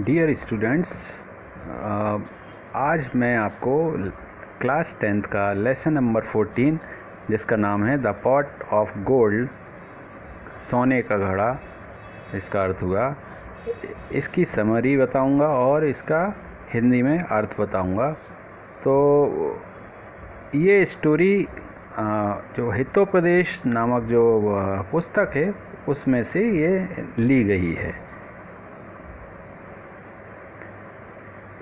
Dear students, आज मैं आपको क्लास 10th का लेसन नंबर 14 जिसका नाम है द पॉट ऑफ गोल्ड, सोने का घड़ा इसका अर्थ हुआ, इसकी समरी बताऊंगा और इसका हिंदी में अर्थ बताऊंगा। तो ये स्टोरी जो हितोपदेश नामक जो पुस्तक है उसमें से ये ली गई है।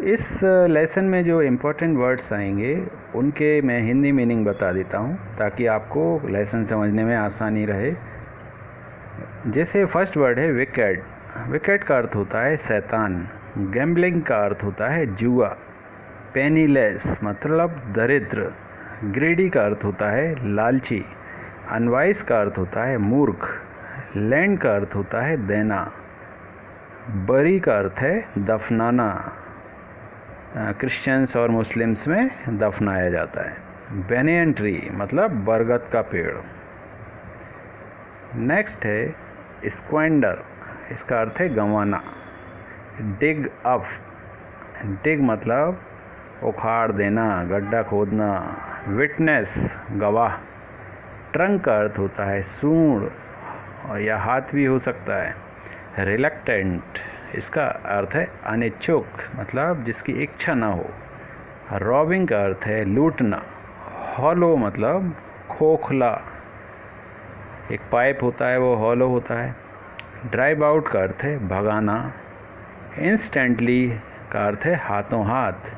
इस लेसन में जो इम्पोर्टेंट वर्ड्स आएंगे उनके मैं हिंदी मीनिंग बता देता हूँ ताकि आपको लेसन समझने में आसानी रहे। जैसे फर्स्ट वर्ड है विकेट। विकेट का अर्थ होता है शैतान। गैम्बलिंग का अर्थ होता है जुआ। पेनीलेस मतलब दरिद्र। ग्रेडी का अर्थ होता है लालची। अनवाइस का अर्थ होता है मूर्ख। लैंड का अर्थ होता है देना। बरी का अर्थ है दफनाना। क्रिश्चियंस और मुस्लिम्स में दफनाया जाता है। बेनियन ट्री मतलब बरगद का पेड़। नेक्स्ट है स्क्वेंडर, इसका अर्थ है गंवाना। Dig up. डिग मतलब उखाड़ देना, गड्ढा खोदना। विटनेस गवाह। ट्रंक का अर्थ होता है सूंड या हाथ भी हो सकता है। रिलक्टेंट, इसका अर्थ है अनिच्छुक मतलब जिसकी इच्छा ना हो। रॉबिंग का अर्थ है लूटना। हॉलो मतलब खोखला, एक पाइप होता है वो हॉलो होता है। ड्राइव आउट का अर्थ है भगाना। इंस्टेंटली का अर्थ है हाथों हाथ,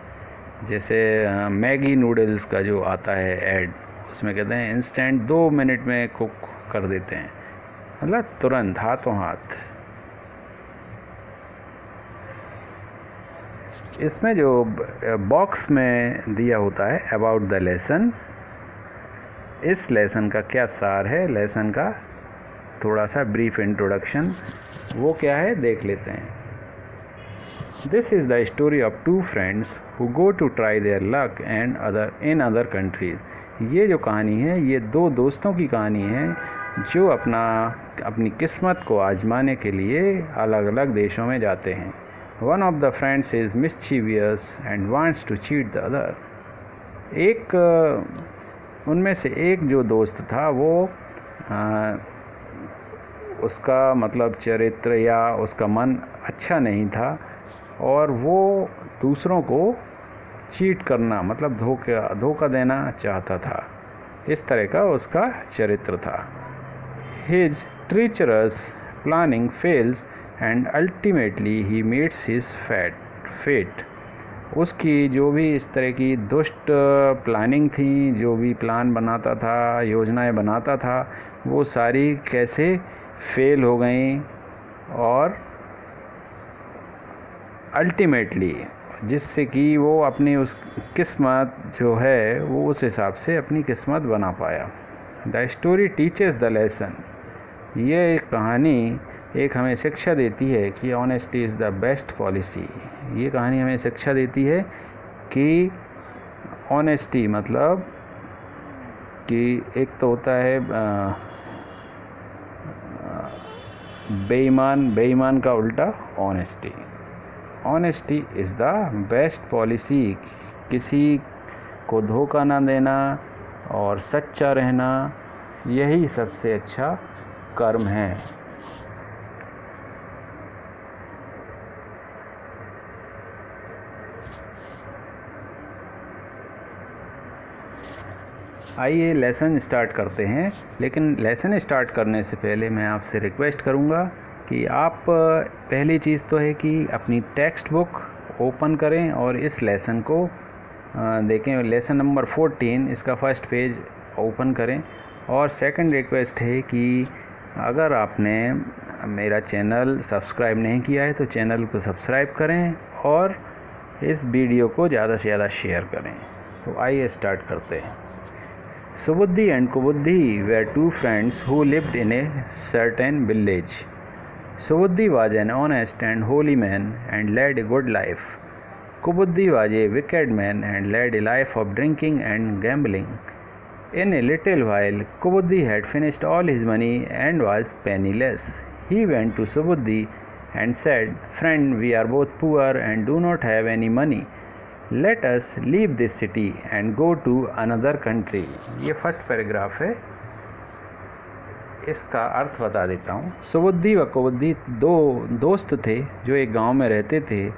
जैसे मैगी नूडल्स का जो आता है ऐड, उसमें कहते हैं इंस्टेंट 2 मिनट में कुक कर देते हैं, मतलब तुरंत हाथों हाथ। इसमें जो बॉक्स में दिया होता है अबाउट द लेसन, इस लेसन का क्या सार है, लेसन का थोड़ा सा ब्रीफ इंट्रोडक्शन वो क्या है देख लेते हैं। This is the story of 2 friends who go to try their luck and in other countries. ये जो कहानी है ये 2 दोस्तों की कहानी है जो अपनी किस्मत को आजमाने के लिए अलग अलग देशों में जाते हैं। One of the friends is mischievous and wants to cheat the other. उनमें से एक जो दोस्त था वो उसका मतलब चरित्र या उसका मन अच्छा नहीं था और वो दूसरों को चीट करना मतलब धोखा देना चाहता था। इस तरह का उसका चरित्र था। His treacherous planning fails and ultimately he meets his fate. उसकी जो भी इस तरह की दुष्ट प्लानिंग थी, जो भी प्लान बनाता था, योजनाएं बनाता था, वो सारी कैसे फेल हो गई और अल्टीमेटली जिससे कि वो अपनी उस किस्मत जो है वो उस हिसाब से अपनी किस्मत बना पाया। The story teaches the lesson. ये कहानी एक हमें शिक्षा देती है कि honesty is the best policy. ये कहानी हमें शिक्षा देती है कि ऑनेस्टी मतलब कि एक तो होता है बेईमान का उल्टा honesty. Honesty is the best policy. किसी को धोखा ना देना और सच्चा रहना, यही सबसे अच्छा कर्म है। आइए लेसन स्टार्ट करते हैं, लेकिन लेसन स्टार्ट करने से पहले मैं आपसे रिक्वेस्ट करूंगा कि आप पहली चीज़ तो है कि अपनी टेक्स्ट बुक ओपन करें और इस लेसन को देखें। लेसन नंबर 14 इसका फर्स्ट पेज ओपन करें। और सेकंड रिक्वेस्ट है कि अगर आपने मेरा चैनल सब्सक्राइब नहीं किया है तो चैनल को सब्सक्राइब करें और इस वीडियो को ज़्यादा से ज़्यादा शेयर करें। तो आइए स्टार्ट करते हैं। Subudhi and Kubudhi were 2 friends who lived in a certain village. Subudhi was an honest and holy man and led a good life. Kubudhi was a wicked man and led a life of drinking and gambling. In a little while, Kubudhi had finished all his money and was penniless. He went to Subudhi and said, "Friend, we are both poor and do not have any money. Let us leave this city and go to another country." ये first paragraph है, इसका अर्थ बता देता हूँ। सुबुद्धि व कुबुद्धि दो दोस्त थे जो एक गांव में रहते थे।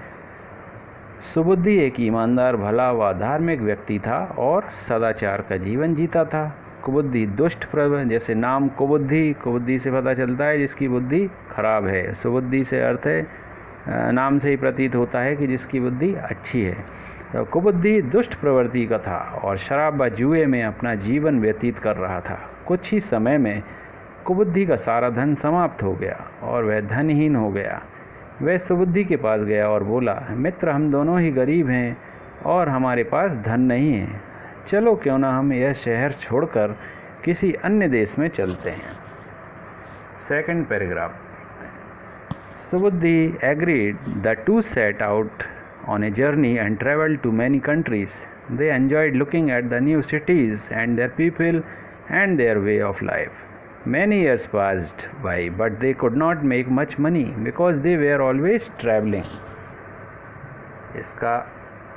सुबुद्धि एक ईमानदार, भला व धार्मिक व्यक्ति था और सदाचार का जीवन जीता था। कुबुद्धि दुष्ट प्रवृत्ति, जैसे नाम कुबुद्धि, कुबुद्धि से पता चलता है जिसकी बुद्धि खराब है। सुबुद्धि से अर्थ है, नाम से ही प्रतीत होता है कि जिसकी बुद्धि अच्छी है। तो कुबुद्धि दुष्ट प्रवृत्ति का था और शराब व जुए में अपना जीवन व्यतीत कर रहा था। कुछ ही समय में कुबुद्धि का सारा धन समाप्त हो गया और वह धनहीन हो गया। वह सुबुद्धि के पास गया और बोला, मित्र, हम दोनों ही गरीब हैं और हमारे पास धन नहीं है। चलो क्यों ना हम यह शहर छोड़कर किसी अन्य देश में चलते हैं। Second paragraph. Subuddhi agreed. The two set out on a journey and traveled to many countries. They enjoyed looking at the new cities and their people and their way of life. Many years passed by, but they could not make much money because they were always traveling. इसका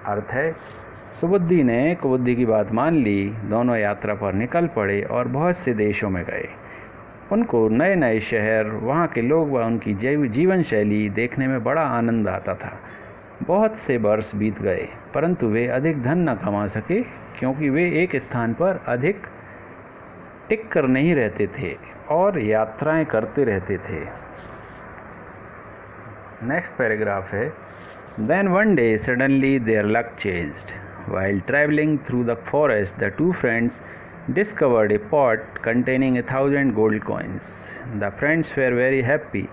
अर्थ है, सुबुद्धि ने कुबुद्धि की बात मान ली, दोनों यात्रा पर निकल पड़े और बहुत से देशों में गए। उनको नए नए शहर, वहाँ के लोग व उनकी जीवन शैली देखने में बड़ा आनंद आता था। बहुत से वर्ष बीत गए, परंतु वे अधिक धन न कमा सके क्योंकि वे एक स्थान पर अधिक टिक कर नहीं रहते थे और यात्राएं करते रहते थे। नेक्स्ट पैराग्राफ है। Then one day suddenly their luck changed. While traveling through the forest, the two friends discovered a pot containing 1,000 gold coins. The friends were very happy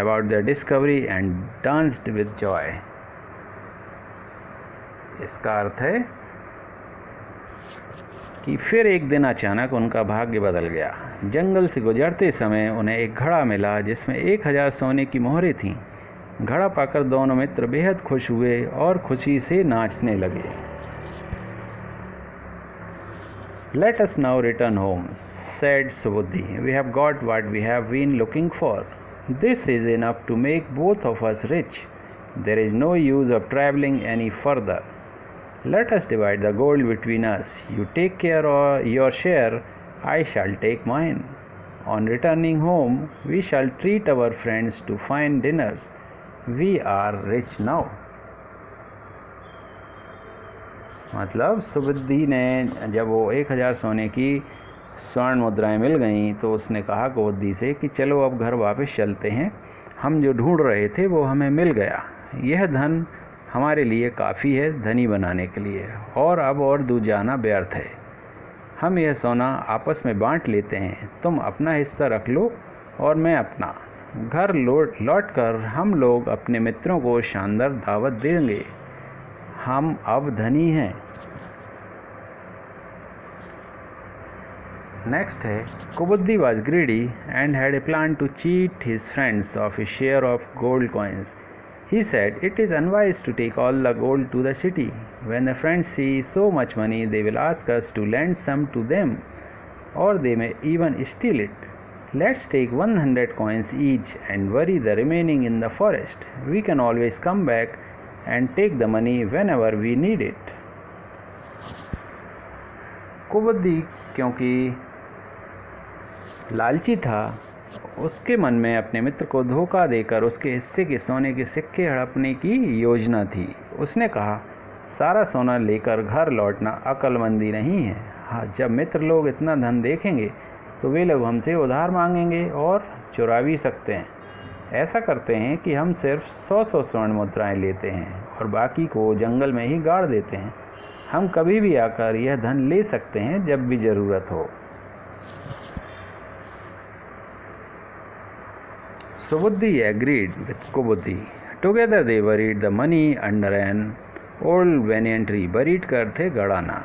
about their discovery and danced with joy. इसका अर्थ है कि फिर एक दिन अचानक उनका भाग्य बदल गया। जंगल से गुजरते समय उन्हें एक घड़ा मिला जिसमें 1,000 सोने की मोहरें थीं। घड़ा पाकर दोनों मित्र बेहद खुश हुए और खुशी से नाचने लगे। Let us now return home, said Subudhi. We have got what we have been looking for. This is enough to make both of us rich. There is no use of traveling any further. Let us divide the gold between us. You take care of your share, I shall take mine. On returning home, we shall treat our friends to fine dinners. We are rich now. मतलब सुबुद्धि ने जब वो 1,000 सोने की स्वर्ण मुद्राएं मिल गईं तो उसने कहा कुबुद्धि से कि चलो अब घर वापस चलते हैं। हम जो ढूंढ रहे थे वो हमें मिल गया। यह धन हमारे लिए काफ़ी है धनी बनाने के लिए, और अब और दूर जाना व्यर्थ है। हम यह सोना आपस में बांट लेते हैं। तुम अपना हिस्सा रख लो और मैं अपना। घर लौट कर हम लोग अपने मित्रों को शानदार दावत देंगे। हम अब धनी हैं। नेक्स्ट है, Kubuddhi was greedy and had a plan to cheat his friends of a share of gold coins. He said, "It is unwise to take all the gold to the city. When the friends see so much money, they will ask us to lend some to them, or they may even steal it. Let's take 100 coins each and bury the remaining in the forest. We can always come back and take the money whenever we need it." कुबुद्धि क्योंकि लालची था, उसके मन में अपने मित्र को धोखा देकर उसके हिस्से के सोने के सिक्के हड़पने की योजना थी। उसने कहा, सारा सोना लेकर घर लौटना अक्लमंदी नहीं है। हाँ, जब मित्र लोग इतना धन देखेंगे तो वे लोग हमसे उधार मांगेंगे और चुरा भी सकते हैं। ऐसा करते हैं कि हम सिर्फ 100 स्वर्ण मुद्राएं लेते हैं और बाकी को जंगल में ही गाड़ देते हैं। हम कभी भी आकर यह धन ले सकते हैं जब भी ज़रूरत हो। Subudhi agreed with Kubuddhi. Together they buried the money under an old banyan tree, buried कर थे Gadana,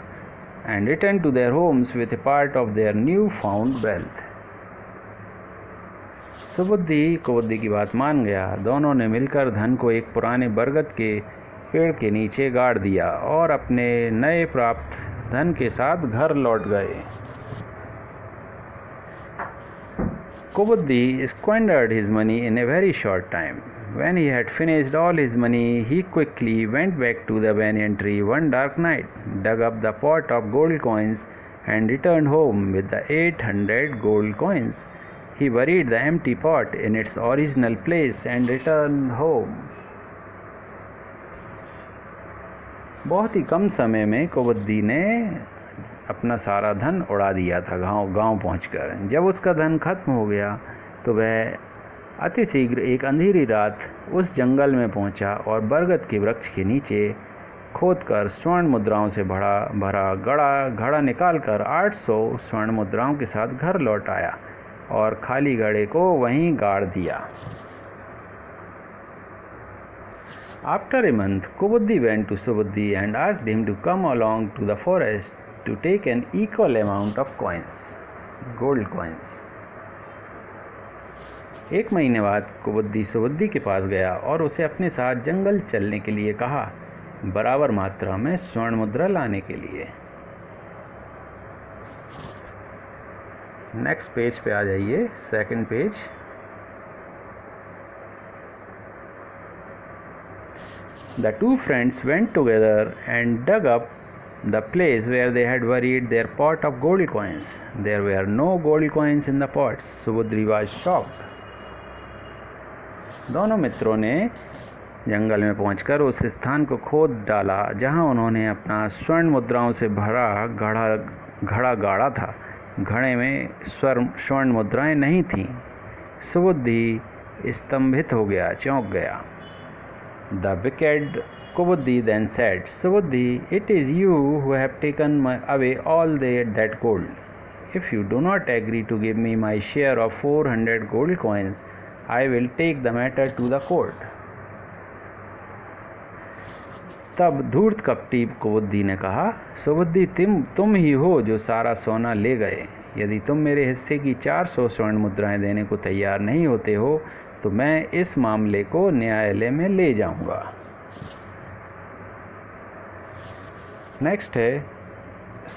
and returned to their homes with a part of their new found wealth. सुबुद्धि कुबुद्धि की बात मान गया। दोनों ने मिलकर धन को एक पुराने बरगद के पेड़ के नीचे गाड़ दिया और अपने नए प्राप्त धन के साथ घर लौट गए। Kubuddhi squandered his money in a very short time. When he had finished all his money, he quickly went back to the banyan tree one dark night, dug up the pot of gold coins, and returned home with the 800 gold coins. He buried the empty pot in its original place and returned home. बहुत ही कम समय में कुबुद्दी ने अपना सारा धन उड़ा दिया था गांव पहुंचकर। जब उसका धन खत्म हो गया तो वह अति शीघ्र एक अंधेरी रात उस जंगल में पहुंचा और बरगद के वृक्ष के नीचे खोदकर स्वर्ण मुद्राओं से भरा घड़ा निकालकर 800 स्वर्ण मुद्राओं के साथ घर लौट आया और खाली घड़े को वहीं गाड़ दिया। After a month, Kubuddhi went to Subuddhi and asked him to come along to the forest to take an equal amount of gold coins. एक महीने बाद कुबुद्दी सुबुद्धि के पास गया और उसे अपने साथ जंगल चलने के लिए कहा, बराबर मात्रा में स्वर्ण मुद्रा लाने के लिए। नेक्स्ट पेज पे आ जाइए, second page. The two friends went together and dug up the place where they had buried their pot of gold coins. There were no gold coins in the pots. Subudri was shocked. दोनों मित्रों ने जंगल में पहुंचकर उस स्थान को खोद डाला जहां उन्होंने अपना स्वर्ण मुद्राओं से भरा घड़ा गाड़ा था। घड़े में स्वर्ण मुद्राएं नहीं थीं। सुबुद्धि स्तंभित हो गया, चौंक गया। The wicked Kubuddhi then said, Subuddhi, it is you who have taken away all that gold. If you do not agree to give me my share of 400 gold coins, I will take the matter to the court. तब धूर्त कपटी कुबुद्धि ने कहा, सुबुद्धि तुम ही हो जो सारा सोना ले गए। यदि तुम मेरे हिस्से की 400 स्वर्ण मुद्राएं देने को तैयार नहीं होते हो तो मैं इस मामले को न्यायालय में ले जाऊंगा। नेक्स्ट है,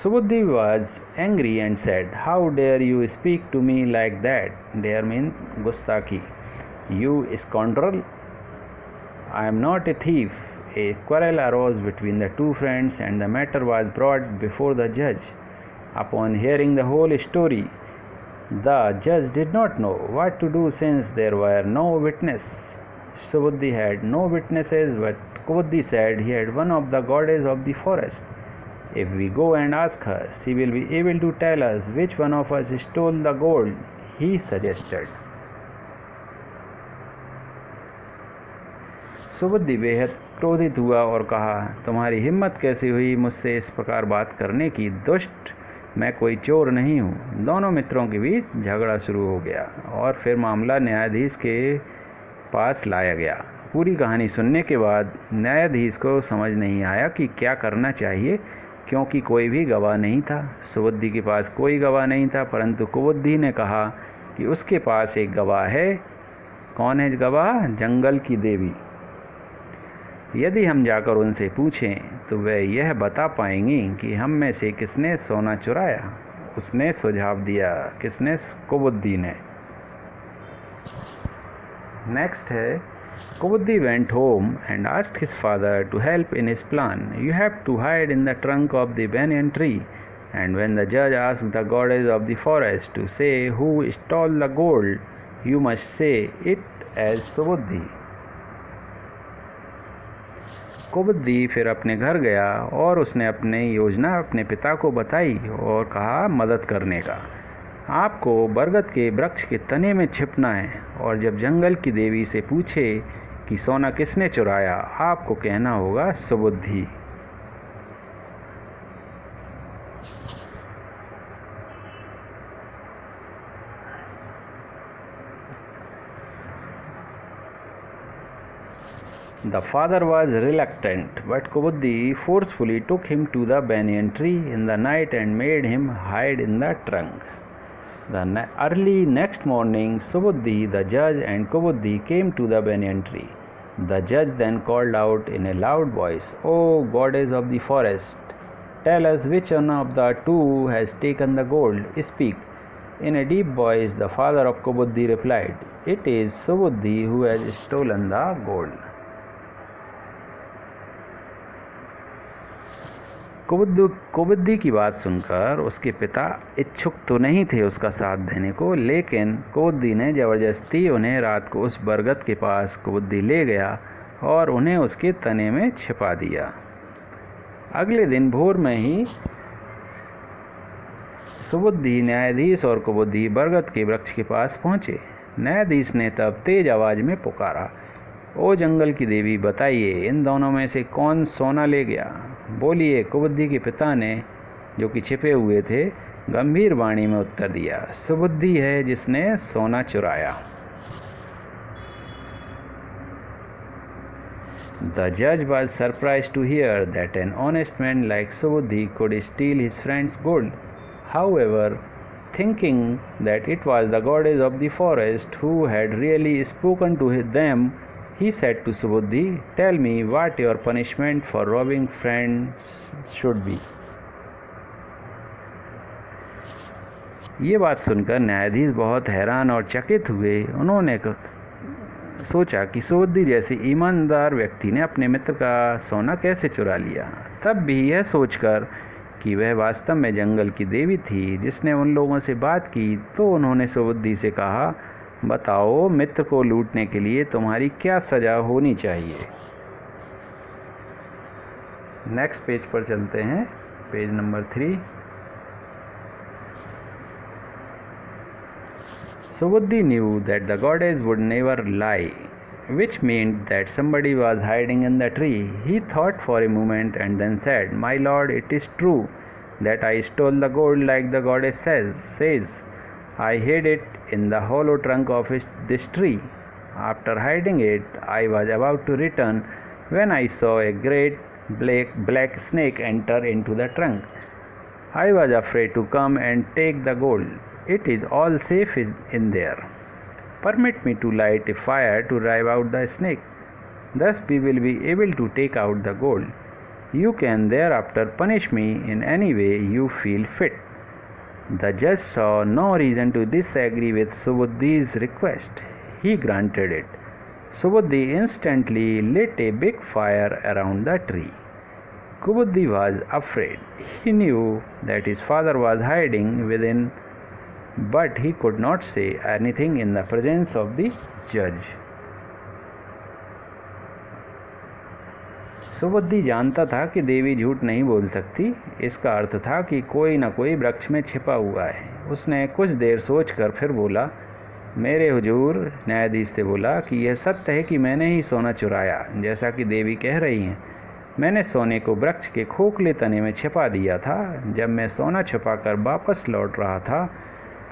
Subuddhi was angry and said, how dare you speak to me like that. Dare mean गुस्ताखी। You scoundrel, I am not a thief. A quarrel arose between the two friends and the matter was brought before the judge. Upon hearing the whole story, the judge did not know what to do since there were no witnesses. Subuddhi had no witnesses, but Kubuddhi said he had one of the goddess of the forest. If we go and ask her, she will be able to tell us which one of us stole the gold, he suggested. सुबुद्धि बेहद क्रोधित हुआ और कहा, तुम्हारी हिम्मत कैसी हुई मुझसे इस प्रकार बात करने की? दुष्ट, मैं कोई चोर नहीं हूँ। दोनों मित्रों के बीच झगड़ा शुरू हो गया और फिर मामला न्यायाधीश के पास लाया गया। पूरी कहानी सुनने के बाद न्यायाधीश को समझ नहीं आया कि क्या करना चाहिए, क्योंकि कोई भी गवाह नहीं था। सुबुद्धि के पास कोई गवाह नहीं था, परंतु कुबुद्धि ने कहा कि उसके पास एक गवाह है। कौन है गवाह? जंगल की देवी। यदि हम जाकर उनसे पूछें तो वे यह बता पाएंगी कि हम में से किसने सोना चुराया। उसने सुझाव दिया। किसने? कुबुद्धि ने। नेक्स्ट है, Kubuddhi went home and asked his father to help in his plan. You have to hide in the trunk of the banyan tree, and when the judge asked the goddess of the forest to say who stole the gold, you must say it as Subuddhi. कुबुद्धि फिर अपने घर गया और उसने अपनी योजना अपने पिता को बताई और कहा मदद करने का। आपको बरगद के वृक्ष के तने में छिपना है और जब जंगल की देवी से पूछे कि सोना किसने चुराया, आपको कहना होगा सुबुद्धि। The father was reluctant, but Kubuddhi forcefully took him to the banyan tree in the night and made him hide in the trunk. Early next morning, Subuddhi, the judge, and Kubuddhi came to the banyan tree. The judge then called out in a loud voice, "O goddess of the forest, tell us which one of the two has taken the gold. Speak." In a deep voice, the father of Kubuddhi replied, "It is Subuddhi who has stolen the gold." कुबुद्धि की बात सुनकर उसके पिता इच्छुक तो नहीं थे उसका साथ देने को, लेकिन कुबुद्धि ने ज़बरदस्ती उन्हें रात को उस बरगद के पास कुबुद्धि ले गया और उन्हें उसके तने में छिपा दिया। अगले दिन भोर में ही सुबुद्धि, न्यायाधीश और कुबुद्धि बरगद के वृक्ष के पास पहुँचे। न्यायाधीश ने तब तेज आवाज़ में पुकारा, "ओ जंगल की देवी, बताइए इन दोनों में से कौन सोना ले गया? बोलिए।" कुबुद्धि के पिता ने, जो कि छिपे हुए थे, गंभीर वाणी में उत्तर दिया, "सुबुद्धि है जिसने सोना चुराया।" The judge was surprised to hear that an honest man like Subuddhi could steal his friend's gold. However, thinking that it was the goddess of the forest who had really spoken to them, he said to Subuddhi, "Tell me what your punishment for robbing friends should be." ये बात सुनकर न्यायाधीश बहुत हैरान और चकित हुए। उन्होंने सोचा कि सुबुद्धि जैसे ईमानदार व्यक्ति ने अपने मित्र का सोना कैसे चुरा लिया। तब भी यह सोचकर कि वह वास्तव में जंगल की देवी थी जिसने उन लोगों से बात की, तो उन्होंने सुबुद्धि से कहा, "बताओ, मित्र को लूटने के लिए तुम्हारी क्या सज़ा होनी चाहिए?" नेक्स्ट पेज पर चलते हैं, page number 3। Subuddhi knew that the goddess would never lie, which meant that somebody was hiding in the tree. He thought for a moment and then said, "My lord, it is true that I stole the gold like the goddess says. I hid it in the hollow trunk of this tree. After hiding it, I was about to return when I saw a great black snake enter into the trunk. I was afraid to come and take the gold. It is all safe in there. Permit me to light a fire to drive out the snake. Thus we will be able to take out the gold. You can thereafter punish me in any way you feel fit." The judge saw no reason to disagree with Subuddhi's request. He granted it. Subuddhi instantly lit a big fire around the tree. Kubuddhi was afraid. He knew that his father was hiding within, but he could not say anything in the presence of the judge. सुबुद्धि जानता था कि देवी झूठ नहीं बोल सकती। इसका अर्थ था कि कोई न कोई वृक्ष में छिपा हुआ है। उसने कुछ देर सोचकर फिर बोला, "मेरे हुजूर," न्यायाधीश से बोला, "कि यह सत्य है कि मैंने ही सोना चुराया, जैसा कि देवी कह रही हैं। मैंने सोने को वृक्ष के खोखले तने में छिपा दिया था। जब मैं सोना छुपाकर वापस लौट रहा था,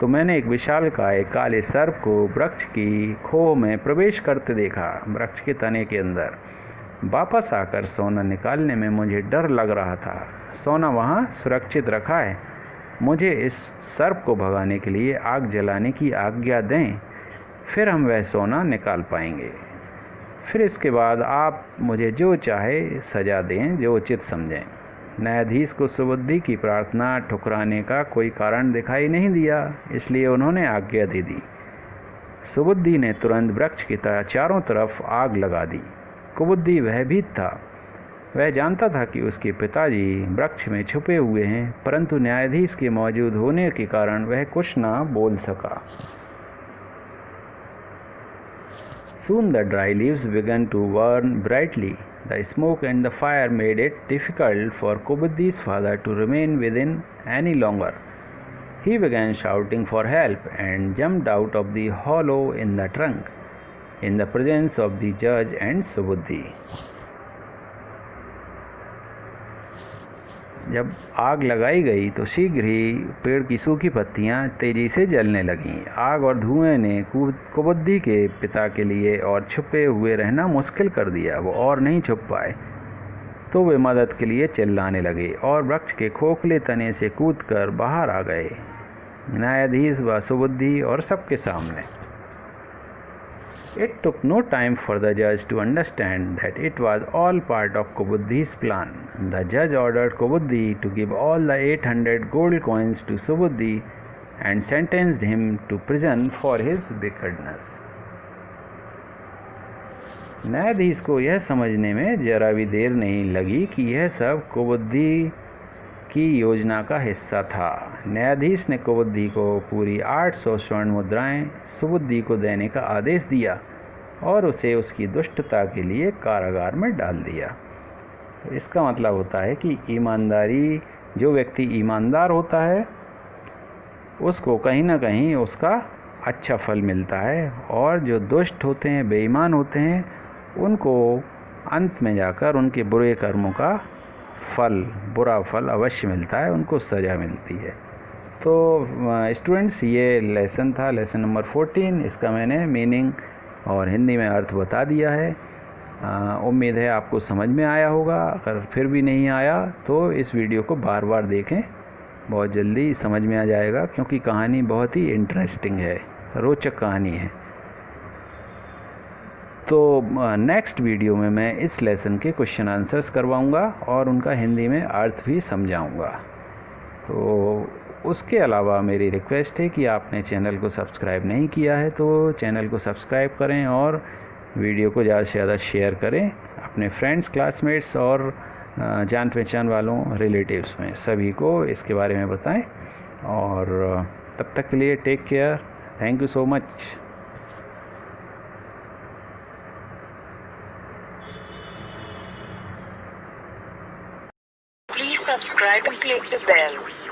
तो मैंने एक विशालकाय काले सर्प को वृक्ष की खोह में प्रवेश करते देखा। वृक्ष के तने के अंदर वापस आकर सोना निकालने में मुझे डर लग रहा था। सोना वहाँ सुरक्षित रखा है। मुझे इस सर्प को भगाने के लिए आग जलाने की आज्ञा दें, फिर हम वह सोना निकाल पाएंगे। फिर इसके बाद आप मुझे जो चाहे सज़ा दें, जो उचित समझें।" न्यायाधीश को सुबुद्धि की प्रार्थना ठुकराने का कोई कारण दिखाई नहीं दिया, इसलिए उन्होंने आज्ञा दे दी। सुबुद्धि ने तुरंत वृक्ष की चारों तरफ आग लगा दी। कुबुद्धि भयभीत था। वह जानता था कि उसके पिताजी वृक्ष में छुपे हुए हैं, परंतु न्यायाधीश के मौजूद होने के कारण वह कुछ न बोल सका। Soon the dry leaves began to burn brightly. The smoke and the fire made it difficult for Kubuddhi's father to remain within any longer. He began shouting for help and jumped out of the hollow in the trunk, in the presence of the judge and Subuddhi. जब आग लगाई गई तो शीघ्र ही पेड़ की सूखी पत्तियां तेजी से जलने लगीं। आग और धुएं ने कुबुद्धि के पिता के लिए और छुपे हुए रहना मुश्किल कर दिया। वो और नहीं छुप पाए, तो वे मदद के लिए चिल्लाने लगे और वृक्ष के खोखले तने से कूदकर बाहर आ गए, न्यायाधीश व सुबुद्धि और सबके सामने। It took no time for the judge to understand that it was all part of Kubuddhi's plan. The judge ordered Kubuddhi to give all the 800 gold coins to Subuddhi and sentenced him to prison for his wickedness. न्यायाधीश को यह समझने में जरा भी देर नहीं लगी कि यह सब कुबुद्धि की योजना का हिस्सा था। न्यायाधीश ने कुबुद्धि को पूरी 800 स्वर्ण मुद्राएं सुबुद्धि को देने का आदेश दिया और उसे उसकी दुष्टता के लिए कारागार में डाल दिया। इसका मतलब होता है कि ईमानदारी, जो व्यक्ति ईमानदार होता है उसको कहीं ना कहीं उसका अच्छा फल मिलता है, और जो दुष्ट होते हैं, बेईमान होते हैं, उनको अंत में जाकर उनके बुरे कर्मों का फल, बुरा फल अवश्य मिलता है, उनको सज़ा मिलती है। तो स्टूडेंट्स, ये लेसन था, लेसन नंबर 14। इसका मैंने मीनिंग और हिंदी में अर्थ बता दिया है। उम्मीद है आपको समझ में आया होगा। अगर फिर भी नहीं आया तो इस वीडियो को बार बार देखें, बहुत जल्दी समझ में आ जाएगा, क्योंकि कहानी बहुत ही इंटरेस्टिंग है, रोचक कहानी है। तो नेक्स्ट वीडियो में मैं इस लेसन के क्वेश्चन आंसर्स करवाऊंगा और उनका हिंदी में अर्थ भी समझाऊंगा। तो उसके अलावा मेरी रिक्वेस्ट है कि आपने चैनल को सब्सक्राइब नहीं किया है तो चैनल को सब्सक्राइब करें और वीडियो को ज़्यादा से ज़्यादा शेयर करें अपने फ्रेंड्स, क्लासमेट्स और जान पहचान वालों, रिलेटिव्स में सभी को इसके बारे में बताएं। और तब तक के लिए take care, thank you so much. Please subscribe and click the bell.